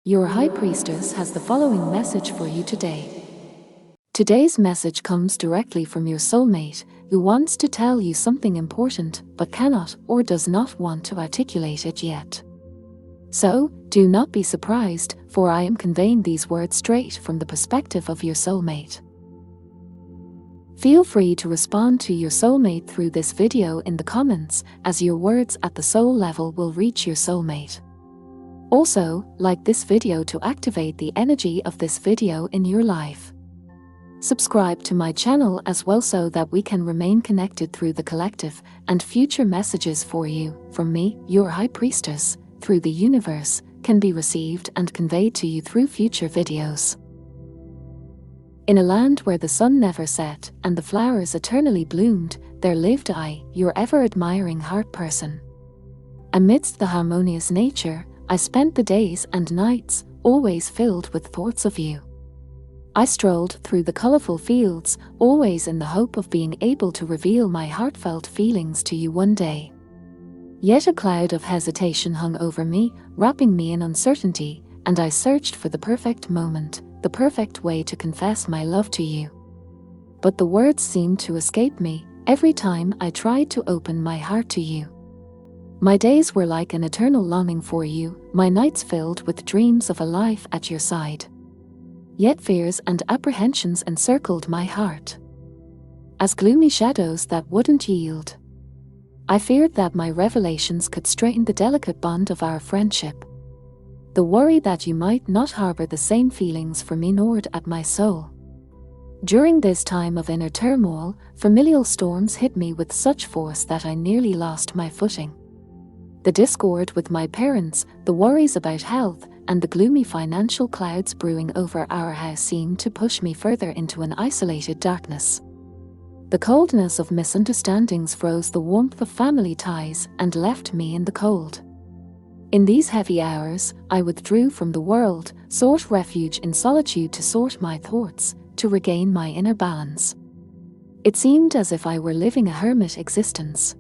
Your High Priestess has the following message for you today. Today's message comes directly from your soulmate, who wants to tell you something important but cannot or does not want to articulate it yet. So, do not be surprised, for I am conveying these words straight from the perspective of your soulmate. Feel free to respond to your soulmate through this video in the comments, as your words at the soul level will reach your soulmate. Also, like this video to activate the energy of this video in your life. Subscribe to my channel as well so that we can remain connected through the collective and future messages for you, from me, your High Priestess, through the universe, can be received and conveyed to you through future videos. In a land where the sun never set and the flowers eternally bloomed, there lived I, your ever-admiring heart person. Amidst the harmonious nature, I spent the days and nights, always filled with thoughts of you. I strolled through the colorful fields, always in the hope of being able to reveal my heartfelt feelings to you one day. Yet a cloud of hesitation hung over me, wrapping me in uncertainty, and I searched for the perfect moment, the perfect way to confess my love to you. But the words seemed to escape me every time I tried to open my heart to you. My days were like an eternal longing for you, my nights filled with dreams of a life at your side. Yet fears and apprehensions encircled my heart, as gloomy shadows that wouldn't yield. I feared that my revelations could strain the delicate bond of our friendship. The worry that you might not harbor the same feelings for me gnawed at my soul. During this time of inner turmoil, familial storms hit me with such force that I nearly lost my footing. The discord with my parents, the worries about health, and the gloomy financial clouds brewing over our house seemed to push me further into an isolated darkness. The coldness of misunderstandings froze the warmth of family ties and left me in the cold. In these heavy hours, I withdrew from the world, sought refuge in solitude to sort my thoughts, to regain my inner balance. It seemed as if I were living a hermit existence,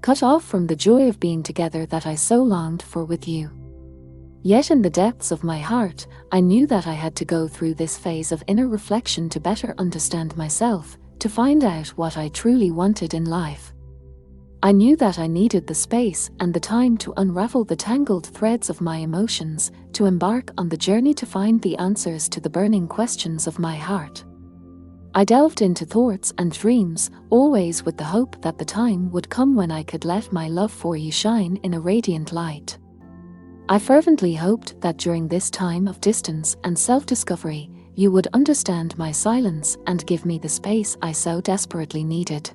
cut off from the joy of being together that I so longed for with you. Yet in the depths of my heart, I knew that I had to go through this phase of inner reflection to better understand myself, to find out what I truly wanted in life. I knew that I needed the space and the time to unravel the tangled threads of my emotions, to embark on the journey to find the answers to the burning questions of my heart. I delved into thoughts and dreams, always with the hope that the time would come when I could let my love for you shine in a radiant light. I fervently hoped that during this time of distance and self-discovery, you would understand my silence and give me the space I so desperately needed.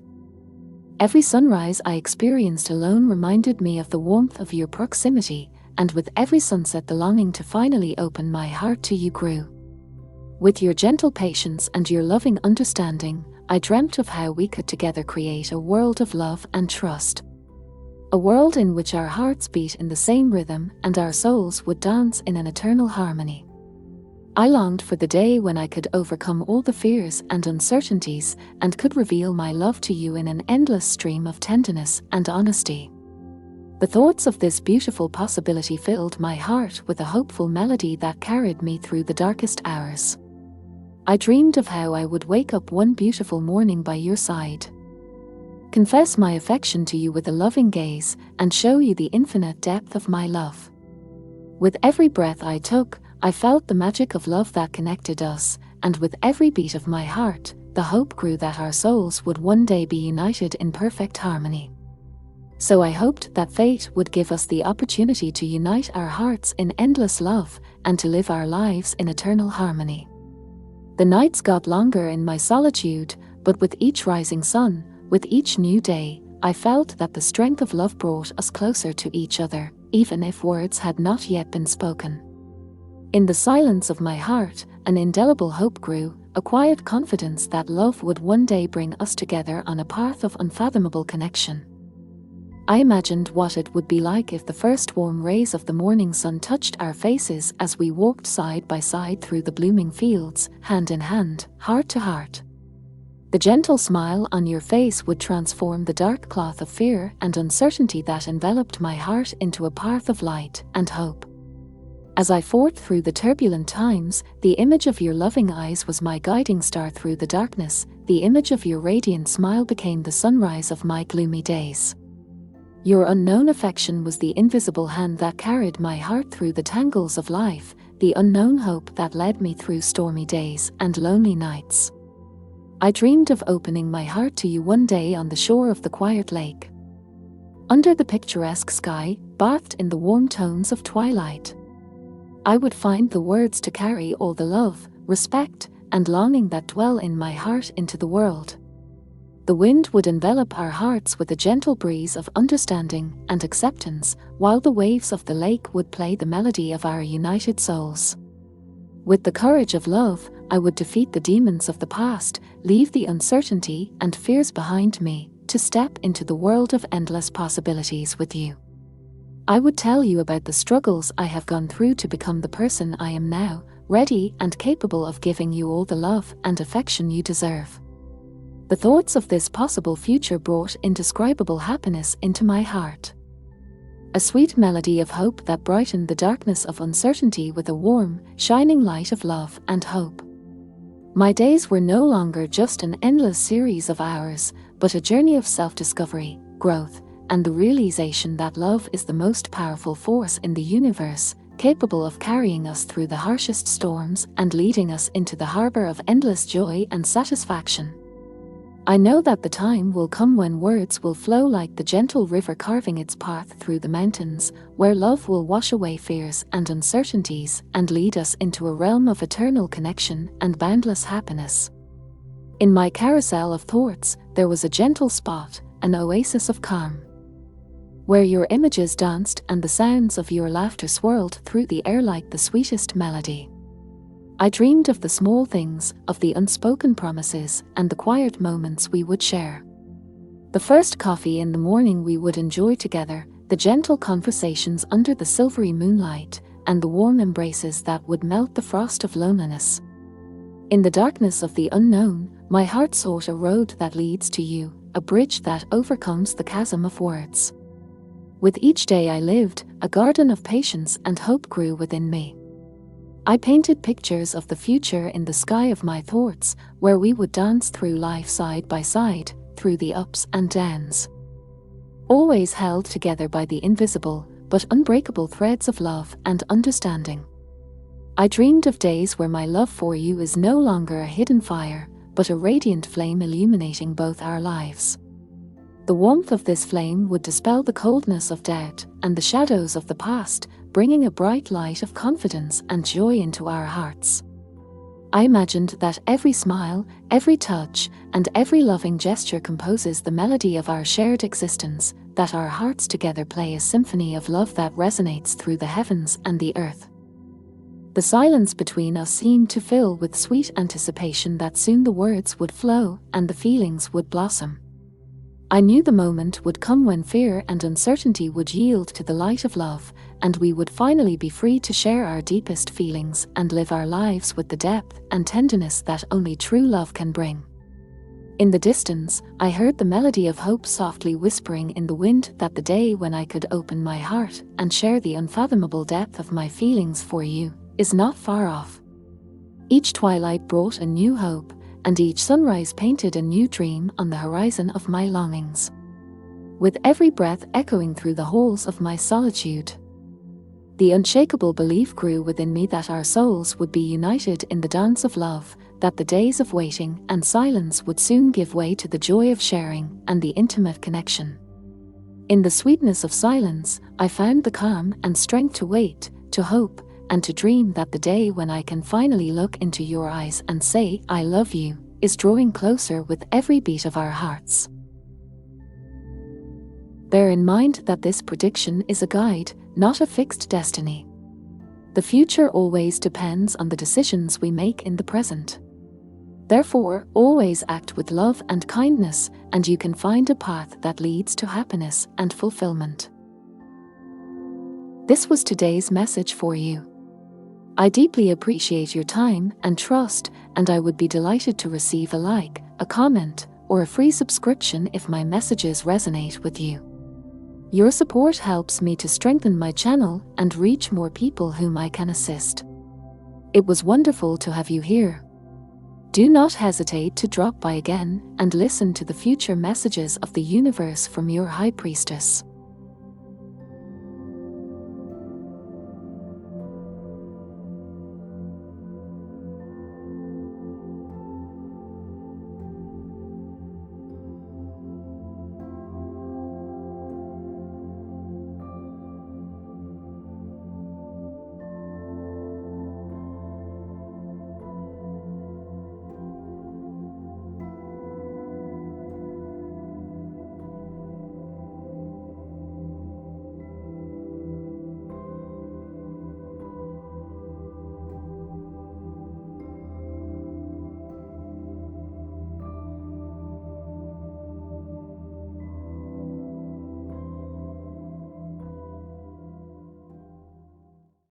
Every sunrise I experienced alone reminded me of the warmth of your proximity, and with every sunset the longing to finally open my heart to you grew. With your gentle patience and your loving understanding, I dreamt of how we could together create a world of love and trust. A world in which our hearts beat in the same rhythm and our souls would dance in an eternal harmony. I longed for the day when I could overcome all the fears and uncertainties and could reveal my love to you in an endless stream of tenderness and honesty. The thoughts of this beautiful possibility filled my heart with a hopeful melody that carried me through the darkest hours. I dreamed of how I would wake up one beautiful morning by your side, confess my affection to you with a loving gaze, and show you the infinite depth of my love. With every breath I took, I felt the magic of love that connected us, and with every beat of my heart, the hope grew that our souls would one day be united in perfect harmony. So I hoped that fate would give us the opportunity to unite our hearts in endless love and to live our lives in eternal harmony. The nights got longer in my solitude, but with each rising sun, with each new day, I felt that the strength of love brought us closer to each other, even if words had not yet been spoken. In the silence of my heart, an indelible hope grew, a quiet confidence that love would one day bring us together on a path of unfathomable connection. I imagined what it would be like if the first warm rays of the morning sun touched our faces as we walked side by side through the blooming fields, hand in hand, heart to heart. The gentle smile on your face would transform the dark cloth of fear and uncertainty that enveloped my heart into a path of light and hope. As I fought through the turbulent times, the image of your loving eyes was my guiding star through the darkness. The image of your radiant smile became the sunrise of my gloomy days. Your unknown affection was the invisible hand that carried my heart through the tangles of life, the unknown hope that led me through stormy days and lonely nights. I dreamed of opening my heart to you one day on the shore of the quiet lake. Under the picturesque sky, bathed in the warm tones of twilight, I would find the words to carry all the love, respect, and longing that dwell in my heart into the world. The wind would envelop our hearts with a gentle breeze of understanding and acceptance, while the waves of the lake would play the melody of our united souls. With the courage of love, I would defeat the demons of the past, leave the uncertainty and fears behind me, to step into the world of endless possibilities with you. I would tell you about the struggles I have gone through to become the person I am now, ready and capable of giving you all the love and affection you deserve. The thoughts of this possible future brought indescribable happiness into my heart. A sweet melody of hope that brightened the darkness of uncertainty with a warm, shining light of love and hope. My days were no longer just an endless series of hours, but a journey of self-discovery, growth, and the realization that love is the most powerful force in the universe, capable of carrying us through the harshest storms and leading us into the harbor of endless joy and satisfaction. I know that the time will come when words will flow like the gentle river carving its path through the mountains, where love will wash away fears and uncertainties and lead us into a realm of eternal connection and boundless happiness. In my carousel of thoughts, there was a gentle spot, an oasis of calm, where your images danced and the sounds of your laughter swirled through the air like the sweetest melody. I dreamed of the small things, of the unspoken promises, and the quiet moments we would share. The first coffee in the morning we would enjoy together, the gentle conversations under the silvery moonlight, and the warm embraces that would melt the frost of loneliness. In the darkness of the unknown, my heart sought a road that leads to you, a bridge that overcomes the chasm of words. With each day I lived, a garden of patience and hope grew within me. I painted pictures of the future in the sky of my thoughts, where we would dance through life side by side, through the ups and downs, always held together by the invisible but unbreakable threads of love and understanding. I dreamed of days where my love for you is no longer a hidden fire, but a radiant flame illuminating both our lives. The warmth of this flame would dispel the coldness of doubt and the shadows of the past, bringing a bright light of confidence and joy into our hearts. I imagined that every smile, every touch, and every loving gesture composes the melody of our shared existence, that our hearts together play a symphony of love that resonates through the heavens and the earth. The silence between us seemed to fill with sweet anticipation that soon the words would flow and the feelings would blossom. I knew the moment would come when fear and uncertainty would yield to the light of love, and we would finally be free to share our deepest feelings and live our lives with the depth and tenderness that only true love can bring. In the distance, I heard the melody of hope softly whispering in the wind that the day when I could open my heart and share the unfathomable depth of my feelings for you is not far off. Each twilight brought a new hope, and each sunrise painted a new dream on the horizon of my longings. With every breath echoing through the halls of my solitude, the unshakable belief grew within me that our souls would be united in the dance of love, that the days of waiting and silence would soon give way to the joy of sharing and the intimate connection. In the sweetness of silence, I found the calm and strength to wait, to hope, and to dream that the day when I can finally look into your eyes and say, "I love you," is drawing closer with every beat of our hearts. Bear in mind that this prediction is a guide, not a fixed destiny. The future always depends on the decisions we make in the present. Therefore, always act with love and kindness, and you can find a path that leads to happiness and fulfillment. This was today's message for you. I deeply appreciate your time and trust, and I would be delighted to receive a like, a comment, or a free subscription if my messages resonate with you. Your support helps me to strengthen my channel and reach more people whom I can assist. It was wonderful to have you here. Do not hesitate to drop by again and listen to the future messages of the universe from your High Priestess.